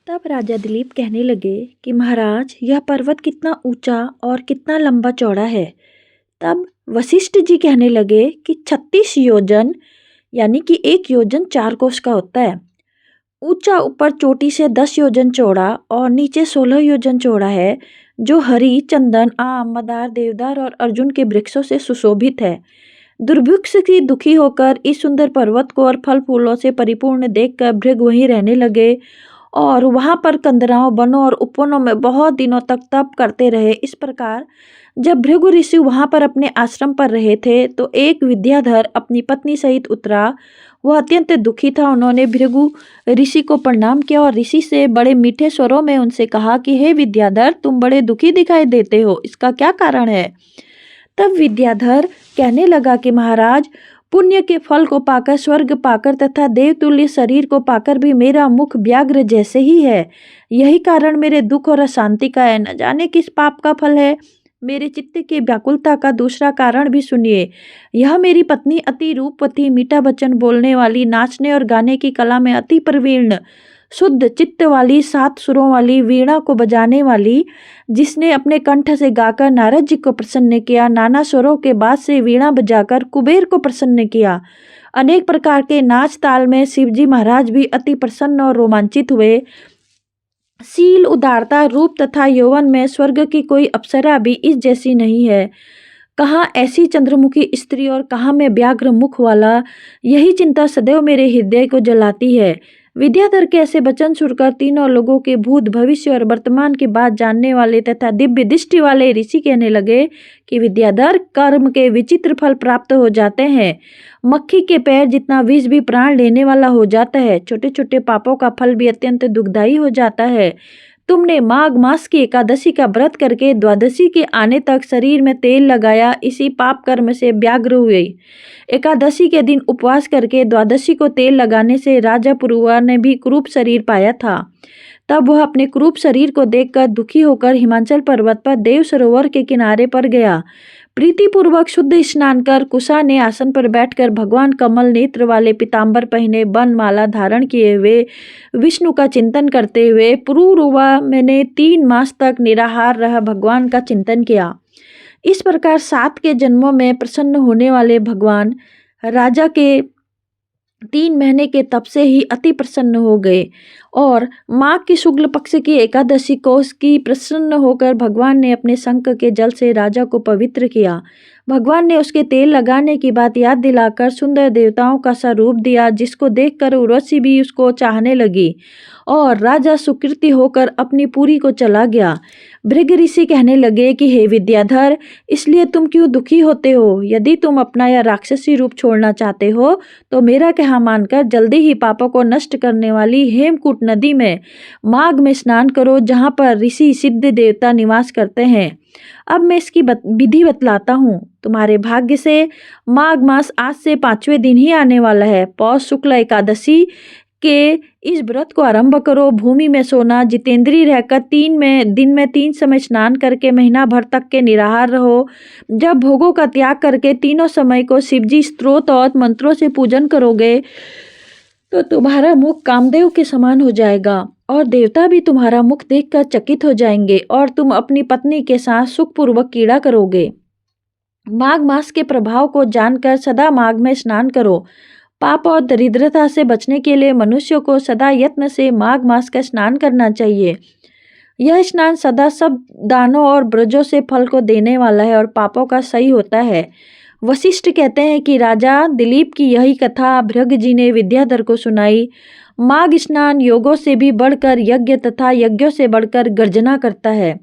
तब राजा दिलीप कहने लगे कि महाराज, यह पर्वत कितना ऊंचा और कितना लंबा चौड़ा है। तब वशिष्ठ जी कहने लगे कि 36 योजन, यानी कि 1 योजन 4 कोस का होता है। ऊंचा ऊपर चोटी से 10 योजन चौड़ा और नीचे 16 योजन चौड़ा है, जो हरी, चंदन, आम, मदार, देवदार और अर्जुन के वृक्षों से सुशोभित है। दुर्भिक्ष की दुखी होकर इस सुंदर पर्वत को और फल फूलों से परिपूर्ण देखकर भृग वहीं रहने लगे और वहां पर कंदराओं, वनों और उपवनों में बहुत दिनों तक तप करते रहे। इस प्रकार जब भृगु ऋषि वहां पर अपने आश्रम पर रहे थे तो एक विद्याधर अपनी पत्नी सहित उतरा। वह अत्यंत दुखी था। उन्होंने भृगु ऋषि को प्रणाम किया और ऋषि से बड़े मीठे स्वरों में उनसे कहा कि हे विद्याधर, तुम बड़े दुखी दिखाई देते हो, इसका क्या कारण है। तब विद्याधर कहने लगा कि महाराज, पुण्य के फल को पाकर, स्वर्ग पाकर तथा देवतुल्य शरीर को पाकर भी मेरा मुख व्याघ्र जैसे ही है। यही कारण मेरे दुख और अशांति का है। न जाने किस पाप का फल है। मेरे चित्त की व्याकुलता का दूसरा कारण भी सुनिए। यह मेरी पत्नी अति रूपवती, मीठा वचन बोलने वाली, नाचने और गाने की कला में अति प्रवीण, शुद्ध चित्त वाली, 7 सुरों वाली, वीणा को बजाने वाली, जिसने अपने कंठ से गाकर नारद जी को प्रसन्न किया, नाना स्वरों के बाद से वीणा बजाकर कुबेर को प्रसन्न किया, अनेक प्रकार के नाच ताल में शिवजी महाराज भी अति प्रसन्न और रोमांचित हुए। शील, उदारता, रूप तथा यौवन में स्वर्ग की कोई अप्सरा भी इस जैसी नहीं है। कहाँ ऐसी चंद्रमुखी स्त्री और कहाँ मैं व्याघ्र मुख वाला। यही चिंता सदैव मेरे हृदय को जलाती है। विद्याधर के ऐसे वचन सुनकर तीनों लोगों के भूत, भविष्य और वर्तमान की बात जानने वाले तथा दिव्य दृष्टि वाले ऋषि कहने लगे कि विद्याधर, कर्म के विचित्र फल प्राप्त हो जाते हैं। मक्खी के पैर जितना विष भी प्राण लेने वाला हो जाता है। छोटे छोटे पापों का फल भी अत्यंत दुखदायी हो जाता है। तुमने माघ मास की एकादशी का व्रत करके द्वादशी के आने तक शरीर में तेल लगाया, इसी पाप कर्म से व्याघ्र हुए। एकादशी के दिन उपवास करके द्वादशी को तेल लगाने से राजा पुरुवा ने भी क्रूप शरीर पाया था। तब वह अपने क्रूप शरीर को देखकर दुखी होकर हिमाचल पर्वत पर देव सरोवर के किनारे पर गया। प्रीतिपूर्वक शुद्ध स्नान कर कुशा ने आसन पर बैठकर भगवान कमल नेत्र वाले, पीताम्बर पहने, वन माला धारण किए हुए, विष्णु का चिंतन करते हुए पुरुरवा मैंने 3 मास तक निराहार रह भगवान का चिंतन किया। इस प्रकार 7 के जन्मों में प्रसन्न होने वाले भगवान राजा के 3 महीने के तप से ही अति प्रसन्न हो गए और माघ की शुक्ल पक्ष की एकादशी को उसकी प्रसन्न होकर भगवान ने अपने शंख के जल से राजा को पवित्र किया। भगवान ने उसके तेल लगाने की बात याद दिलाकर सुंदर देवताओं का सा रूप दिया, जिसको देखकर उर्वशी भी उसको चाहने लगी और राजा सुकृति होकर अपनी पुरी को चला गया। भृग ऋषि कहने लगे कि हे विद्याधर, इसलिए तुम क्यों दुखी होते हो। यदि तुम अपना यह राक्षसी रूप छोड़ना चाहते हो तो मेरा कहा मानकर जल्दी ही पापों को नष्ट करने वाली हेमकूट नदी में माघ में स्नान करो, जहाँ पर ऋषि सिद्ध देवता निवास करते हैं। अब मैं इसकी विधि बतलाता हूँ। तुम्हारे भाग्य से माघ मास आज से 5वें दिन ही आने वाला है। पौष शुक्ल एकादशी के इस व्रत को आरंभ करो। भूमि में सोना, जितेंद्रिय रहकर 3 दिन में 3 समय स्नान करके महीना भर तक के निराहार रहो। जब भोगों का त्याग करके तीनों समय को शिवजी स्तोत्र और मंत्रों से पूजन करोगे तो तुम्हारा मुख कामदेव के समान हो जाएगा और देवता भी तुम्हारा मुख देखकर चकित हो जाएंगे और तुम अपनी पत्नी के साथ सुखपूर्वक क्रीड़ा करोगे। माघ मास के प्रभाव को जानकर सदा माघ में स्नान करो। पाप और दरिद्रता से बचने के लिए मनुष्य को सदा यत्न से माघ मास का स्नान करना चाहिए। यह स्नान सदा सब दानों और ब्रजों से फल को देने वाला है और पापों का सही होता है। वशिष्ठ कहते हैं कि राजा दिलीप की यही कथा भृग जी ने विद्याधर को सुनाई। माघ स्नान योगों से भी बढ़कर यज्ञ तथा यज्ञों से बढ़कर गर्जना करता है।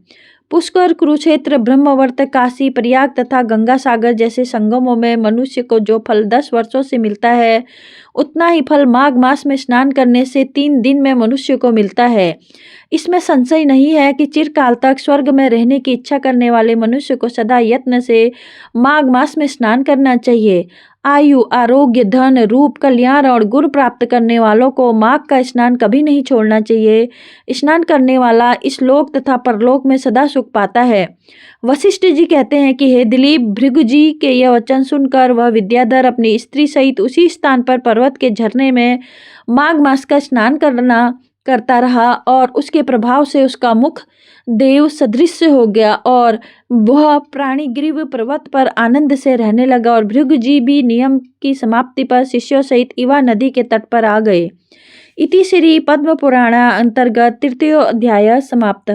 पुष्कर, कुरुक्षेत्र, ब्रह्मवर्त, काशी, प्रयाग तथा गंगा सागर जैसे संगमों में मनुष्य को जो फल 10 वर्षों से मिलता है, उतना ही फल माघ मास में स्नान करने से 3 दिन में मनुष्य को मिलता है। इसमें संशय नहीं है कि चिरकाल तक स्वर्ग में रहने की इच्छा करने वाले मनुष्य को सदा यत्न से माघ मास में स्नान करना चाहिए। आयु, आरोग्य, धन, रूप, कल्याण और गुण प्राप्त करने वालों को माघ का स्नान कभी नहीं छोड़ना चाहिए। स्नान करने वाला इस लोक तथा परलोक में सदा सुख पाता है। वशिष्ठ जी कहते हैं कि हे दिलीप, भृगु जी के यह वचन सुनकर वह विद्याधर अपनी स्त्री सहित उसी स्थान पर पर्वत के झरने में माघ मास का स्नान करना करता रहा और उसके प्रभाव से उसका मुख देव सदृश हो गया और वह प्राणिग्रीव पर्वत पर आनंद से रहने लगा। और भृगु जी भी नियम की समाप्ति पर शिष्यों सहित इवा नदी के तट पर आ गए। इति श्री पद्म पुराण अंतर्गत तृतीय अध्याय समाप्त।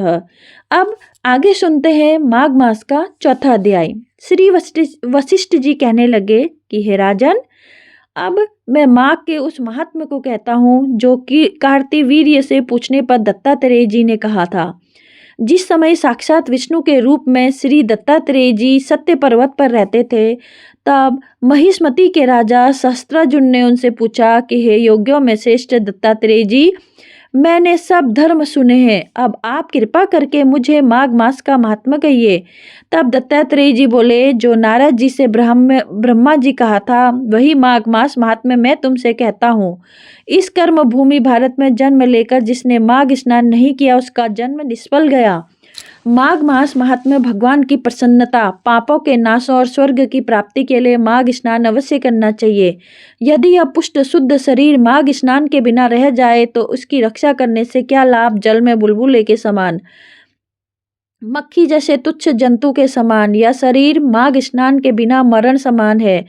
अब आगे सुनते हैं माघ मास का चौथा अध्याय। श्री वशिष्ठ जी कहने लगे कि हे राजन, अब मैं माघ के उस महात्मा को कहता हूँ जो कि कार्तिवीर्य से पूछने पर दत्तात्रेय जी ने कहा था। जिस समय साक्षात विष्णु के रूप में श्री दत्तात्रेय जी सत्य पर्वत पर रहते थे, तब महिष्मति के राजा सहस्त्रार्जुन ने उनसे पूछा कि हे योग्यों में श्रेष्ठ दत्तात्रेय जी, मैंने सब धर्म सुने हैं, अब आप कृपा करके मुझे माघ मास का महात्मा कहिए। तब दत्तात्रेय जी बोले, जो नारद जी से ब्रह्मा जी कहा था वही माघ मास महात्मा मैं तुमसे कहता हूँ। इस कर्म भूमि भारत में जन्म लेकर जिसने माघ स्नान नहीं किया उसका जन्म निष्फल गया। माघ मास महात्म्य भगवान की प्रसन्नता, पापों के नाश और स्वर्ग की प्राप्ति के लिए माघ स्नान अवश्य करना चाहिए। यदि यह पुष्ट शुद्ध शरीर माघ स्नान के बिना रह जाए तो उसकी रक्षा करने से क्या लाभ। जल में बुलबुले के समान, मक्खी जैसे तुच्छ जंतु के समान यह शरीर माघ स्नान के बिना मरण समान है।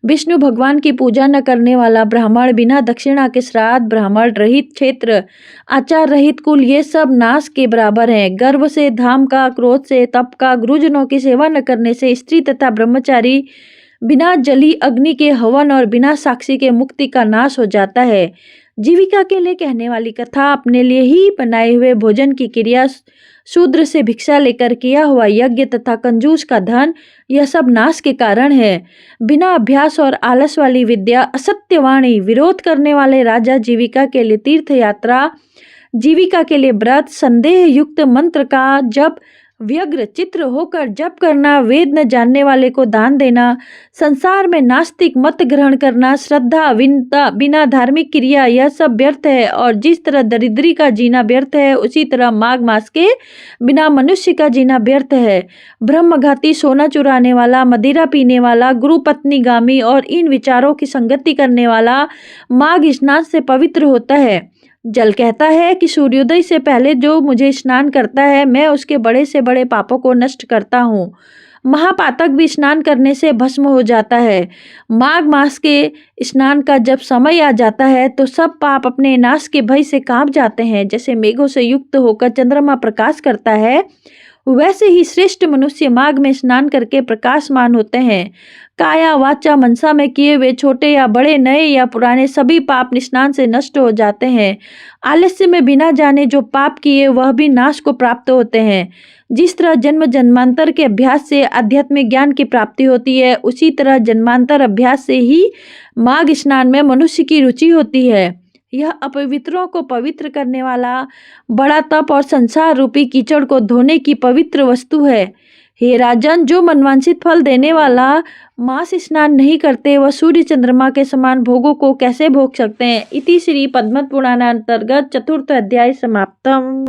विष्णु भगवान की पूजा न करने वाला ब्राह्मण, बिना दक्षिणा के श्राद्ध, ब्राह्मण रहित क्षेत्र, आचार रहित कुल, ये सब नाश के बराबर हैं। गर्व से, धाम का, क्रोध से, तप का, गुरुजनों की सेवा न करने से स्त्री तथा ब्रह्मचारी, बिना जली अग्नि के हवन और बिना साक्षी के मुक्ति का नाश हो जाता है। जीविका के लिए कहने वाली कथा, अपने लिए ही बनाए हुए भोजन की क्रिया, शूद्र से भिक्षा लेकर किया हुआ यज्ञ तथा कंजूस का धन, यह सब नाश के कारण है। बिना अभ्यास और आलस वाली विद्या, असत्यवाणी, विरोध करने वाले राजा, जीविका के लिए तीर्थ यात्रा, जीविका के लिए व्रत, संदेह युक्त मंत्र का जप, व्यग्र चित्र होकर जप करना, वेद न जानने वाले को दान देना, संसार में नास्तिक मत ग्रहण करना, श्रद्धा बिना धार्मिक क्रिया, यह सब व्यर्थ है। और जिस तरह दरिद्री का जीना व्यर्थ है, उसी तरह माघ मास के बिना मनुष्य का जीना व्यर्थ है। ब्रह्मघाती, सोना चुराने वाला, मदिरा पीने वाला, गुरु पत्नीगामी और इन विचारों की संगति करने वाला माघ स्नान से पवित्र होता है। जल कहता है कि सूर्योदय से पहले जो मुझे स्नान करता है, मैं उसके बड़े से बड़े पापों को नष्ट करता हूँ। महापातक भी स्नान करने से भस्म हो जाता है। माघ मास के स्नान का जब समय आ जाता है तो सब पाप अपने नाश के भय से कांप जाते हैं। जैसे मेघों से युक्त होकर चंद्रमा प्रकाश करता है, वैसे ही श्रेष्ठ मनुष्य माघ में स्नान करके प्रकाशमान होते हैं। काया वाचा मनसा में किए हुए छोटे या बड़े, नए या पुराने सभी पाप स्नान से नष्ट हो जाते हैं। आलस्य में बिना जाने जो पाप किए वह भी नाश को प्राप्त होते हैं। जिस तरह जन्म जन्मांतर के अभ्यास से आध्यात्मिक ज्ञान की प्राप्ति होती है, उसी तरह जन्मांतर अभ्यास से ही माघ स्नान में मनुष्य की रुचि होती है। यह अपवित्रों को पवित्र करने वाला बड़ा तप और संसार रूपी कीचड़ को धोने की पवित्र वस्तु है। हे राजन, जो मनवांछित फल देने वाला मास स्नान नहीं करते, वह सूर्य चंद्रमा के समान भोगों को कैसे भोग सकते हैं। इति श्री पद्म पुराण अंतर्गत चतुर्थ अध्याय समाप्तम।